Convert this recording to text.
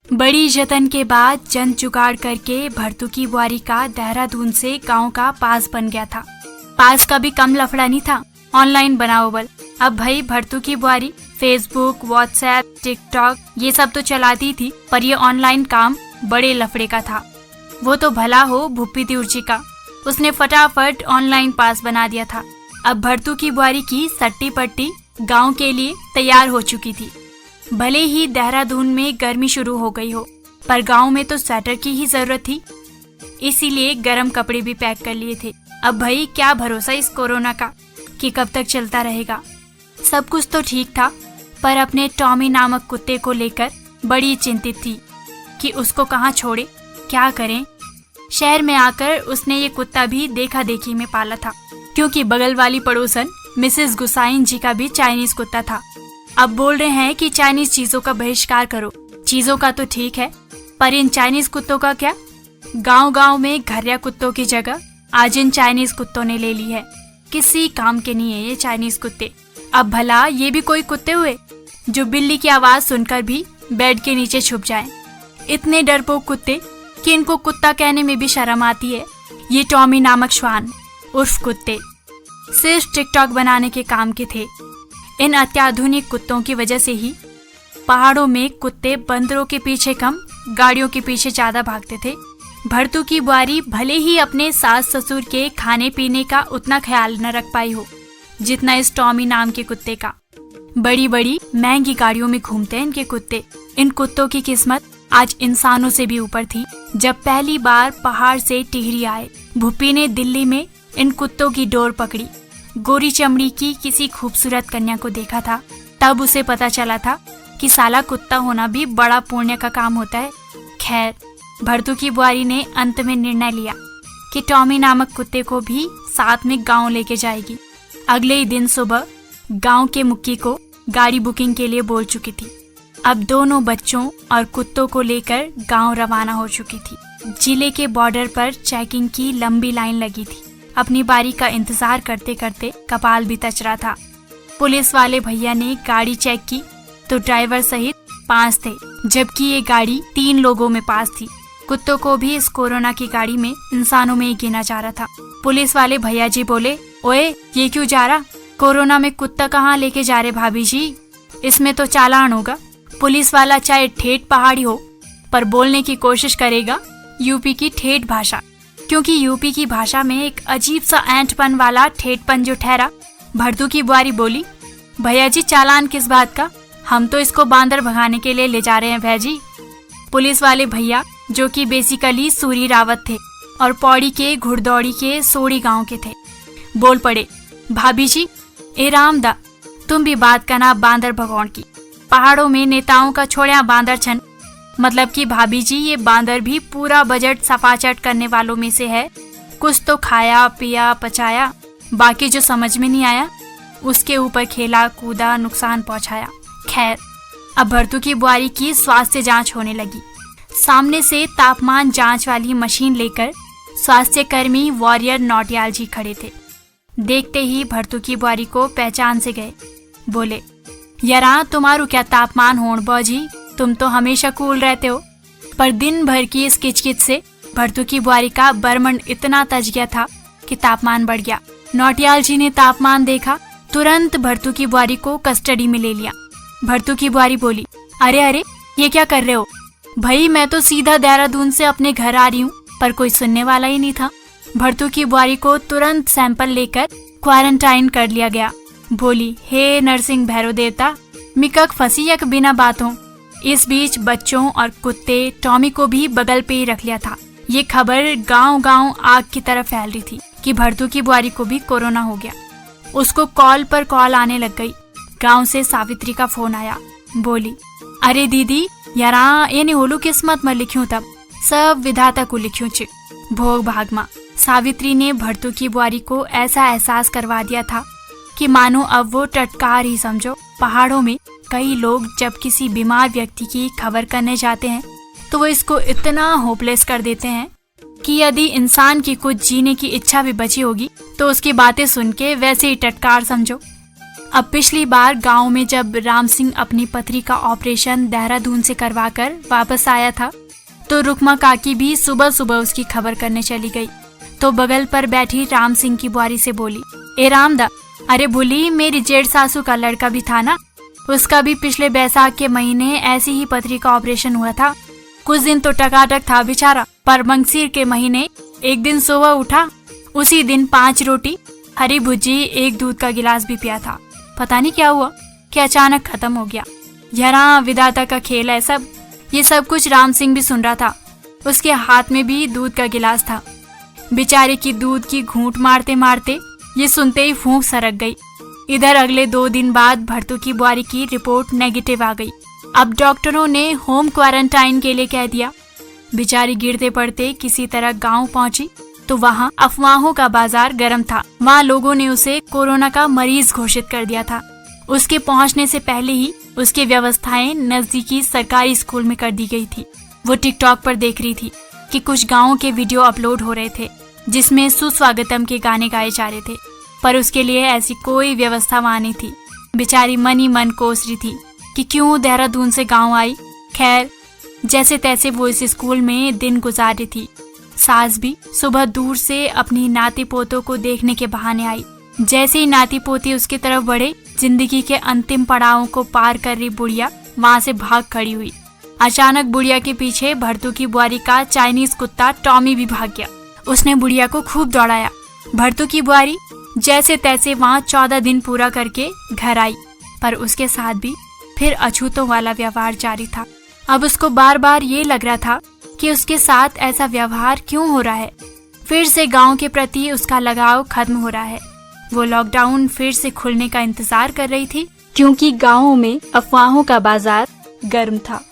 बड़ी जतन के बाद जन जुगाड़ करके भरतू की बुआरी का देहरादून से गांव का पास बन गया था। पास का भी कम लफड़ा नहीं था, ऑनलाइन बनाओबल। अब भाई भरतू की बुआरी फेसबुक, व्हाट्सएप, टिकटॉक ये सब तो चलाती थी, पर ये ऑनलाइन काम बड़े लफड़े का था। वो तो भला हो भुप्पी तिउर्ची का, उसने फटाफट ऑनलाइन पास बना दिया था। अब भरतू की बुआरी की सट्टी पट्टी गांव के लिए तैयार हो चुकी थी। भले ही देहरादून में गर्मी शुरू हो गई हो, पर गांव में तो स्वेटर की ही जरूरत थी, इसीलिए गर्म कपड़े भी पैक कर लिए थे। अब भाई क्या भरोसा इस कोरोना का कि कब तक चलता रहेगा। सब कुछ तो ठीक था, पर अपने टॉमी नामक कुत्ते को लेकर बड़ी चिंतित थी कि उसको कहाँ छोड़े, क्या करें। शहर में आकर उसने ये कुत्ता भी देखा देखी में पाला था, क्योंकि बगल वाली पड़ोसन मिसेस गुसाइन जी का भी चाइनीज कुत्ता था। अब बोल रहे हैं कि चाइनीज चीजों का बहिष्कार करो। चीजों का तो ठीक है, पर इन चाइनीज कुत्तों का क्या। गांव-गांव में घरिया कुत्तों की जगह आज इन चाइनीज कुत्तों ने ले ली है। किसी काम के नहीं है ये चाइनीज कुत्ते। अब भला ये भी कोई कुत्ते हुए जो बिल्ली की आवाज सुनकर भी बेड के नीचे छुप जाएं। इतने डरपोक कुत्ते कि इनको कुत्ता कहने में भी शर्म आती है। ये टॉमी नामक श्वान उर्फ कुत्ते सिर्फ टिकटॉक बनाने के काम के थे। इन अत्याधुनिक कुत्तों की वजह से ही पहाड़ों में कुत्ते बंदरों के पीछे कम, गाड़ियों के पीछे ज्यादा भागते थे। भरतू की बुआरी भले ही अपने सास ससुर के खाने पीने का उतना ख्याल न रख पाई हो जितना इस टॉमी नाम के कुत्ते का। बड़ी बड़ी महंगी गाड़ियों में घूमते हैं इनके कुत्ते। इन कुत्तों की किस्मत आज इंसानों से भी ऊपर थी। जब पहली बार पहाड़ से टिहरी आए, भुप्पी ने दिल्ली में इन कुत्तों की डोर पकड़ी। गोरी चमड़ी की किसी खूबसूरत कन्या को देखा था, तब उसे पता चला था कि साला कुत्ता होना भी बड़ा पुण्य का काम होता है। खैर, भरतू की बुआरी ने अंत में निर्णय लिया कि टॉमी नामक कुत्ते को भी साथ में गांव लेके जाएगी। अगले ही दिन सुबह गांव के मुखी को गाड़ी बुकिंग के लिए बोल चुकी थी। अब दोनों बच्चों और कुत्तों को लेकर गांव रवाना हो चुकी थी। जिले के बॉर्डर पर चेकिंग की लंबी लाइन लगी थी। अपनी बारी का इंतजार करते करते कपाल भी तच रहा था। पुलिस वाले भैया ने गाड़ी चेक की तो ड्राइवर सहित 5 थे, जबकि ये गाड़ी 3 लोगों में पास थी। कुत्तों को भी इस कोरोना की गाड़ी में इंसानों में ही गिना जा रहा था। पुलिस वाले भैया जी बोले, ओए ये क्यों जा रहा? कोरोना में कुत्ता कहाँ लेके जा रहे भाभी जी? इसमें तो चालान होगा। पुलिस वाला चाहे ठेठ पहाड़ी हो, पर बोलने की कोशिश करेगा यूपी की ठेठ भाषा, क्योंकि यूपी की भाषा में एक अजीब सा ऐंठपन वाला ठेठपन जो ठहरा। भरतू की बुआरी बोली, भैया जी चालान किस बात का? हम तो इसको बांदर भगाने के लिए ले जा रहे हैं भैया जी। पुलिस वाले भैया जो कि बेसिकली सूरी रावत थे और पौड़ी के घुड़दौड़ी के सोड़ी गांव के थे, बोल पड़े, भाभी जी ए रामदा, तुम भी बात करना बांदर भगौन की। पहाड़ों में नेताओं का छोड़िया बांदर छन, मतलब कि भाभी जी ये बांदर भी पूरा बजट सफाचट करने वालों में से है। कुछ तो खाया पिया पचाया, बाकी जो समझ में नहीं आया उसके ऊपर खेला कूदा, नुकसान पहुंचाया। खैर, अब भरतू की बुआरी की स्वास्थ्य जांच होने लगी। सामने से तापमान जांच वाली मशीन लेकर स्वास्थ्य कर्मी वॉरियर नौटियाल जी खड़े थे। देखते ही भरतू की बुआरी को पहचान से गए। बोले, यारा तुम्हारू क्या तापमान होण बौजी, तुम तो हमेशा कूल रहते हो। पर दिन भर की इस किचकिच से भरतू की बुआरी का बरमंड इतना तज गया था कि तापमान बढ़ गया। नौटियाल जी ने तापमान देखा, तुरंत भरतू की बुआरी को कस्टडी में ले लिया। भरतू की बुआरी बोली, अरे अरे ये क्या कर रहे हो? भाई मैं तो सीधा देहरादून से अपने घर आ रही हूँ, पर कोई सुनने वाला ही नहीं था। भरतू की बुआरी को तुरंत सैंपल लेकर क्वारंटाइन कर लिया गया। बोली, हे नरसिंह भैरव देवता, मिकक फंसी यक बिना बातों। इस बीच बच्चों और कुत्ते टॉमी को भी बगल पे ही रख लिया था। ये खबर गांव-गांव आग की तरह फैल रही थी कि भरतू की बुआरी को भी कोरोना हो गया। उसको कॉल पर कॉल आने लग गई। गांव से सावित्री का फोन आया। बोली, अरे दीदी यारा ये होलू किस्मत में लिख्यूं, तब सब विधाता को लिख्यूं च भोग भागमा। सावित्री ने भरतू की बुआरी को ऐसा एहसास करवा दिया था कि मानो अब वो टटकार ही समझो। पहाड़ों में कई लोग जब किसी बीमार व्यक्ति की खबर करने जाते हैं तो वो इसको इतना होपलेस कर देते हैं कि यदि इंसान की कुछ जीने की इच्छा भी बची होगी तो उसकी बातें सुन के वैसे ही टटकार समझो। अब पिछली बार गांव में जब राम सिंह अपनी पथरी का ऑपरेशन देहरादून से करवाकर वापस आया था तो रुकमा काकी भी सुबह सुबह उसकी खबर करने चली गई। तो बगल पर बैठी राम सिंह की बुआरी से बोली, ए रामदा, अरे बोली मेरी जेठ सासू का लड़का भी था ना, उसका भी पिछले बैसाख के महीने ऐसी ही पथरी का ऑपरेशन हुआ था। कुछ दिन तो टकाटक था बेचारा, पर मंगसीर के महीने एक दिन सुबह उठा, उसी दिन 5 रोटी, हरी भुजी, 1 दूध का गिलास भी पिया था। पता नहीं क्या हुआ कि अचानक खत्म हो गया। यहाँ विधाता का खेल है सब। ये सब कुछ राम सिंह भी सुन रहा था। उसके हाथ में भी दूध का गिलास था। बेचारे की दूध की घूंट मारते मारते ये सुनते ही फूंक सरक गई। इधर अगले 2 दिन बाद भरतू की बुआरी की रिपोर्ट नेगेटिव आ गई। अब डॉक्टरों ने होम क्वारंटाइन के लिए कह दिया। बेचारी गिरते पड़ते किसी तरह गांव पहुंची तो वहां अफवाहों का बाजार गर्म था। वहां लोगों ने उसे कोरोना का मरीज घोषित कर दिया था। उसके पहुंचने से पहले ही उसकी व्यवस्थाएं नजदीकी सरकारी स्कूल में कर दी गई थी। वो टिकटॉक पर देख रही थी कि कुछ गाँव के वीडियो अपलोड हो रहे थे जिसमें सुस्वागतम के गाने गाए जा रहे थे, पर उसके लिए ऐसी कोई व्यवस्था वहां नहीं थी। बेचारी मन ही मन कोस रही थी कि क्यों देहरादून से गाँव आई। खैर, जैसे तैसे वो इस स्कूल में दिन गुजार रही थी। सास भी सुबह दूर से अपनी नाती पोतों को देखने के बहाने आई। जैसे ही नाती पोती उसकी तरफ बढ़े, जिंदगी के अंतिम पड़ावों को पार कर रही बुढ़िया वहां से भाग खड़ी हुई। अचानक बुढ़िया के पीछे भरतू की बुआरी का चाइनीज कुत्ता टॉमी भी भाग गया। उसने बुढ़िया को खूब दौड़ाया। भरतू की बुआरी जैसे तैसे वहां 14 दिन पूरा करके घर आई, पर उसके साथ भी फिर अछूतों वाला व्यवहार जारी था। अब उसको बार बार ये लग रहा था कि उसके साथ ऐसा व्यवहार क्यों हो रहा है। फिर से गांव के प्रति उसका लगाव खत्म हो रहा है। वो लॉकडाउन फिर से खुलने का इंतजार कर रही थी, क्योंकि गांवों में अफवाहों का बाजार गर्म था।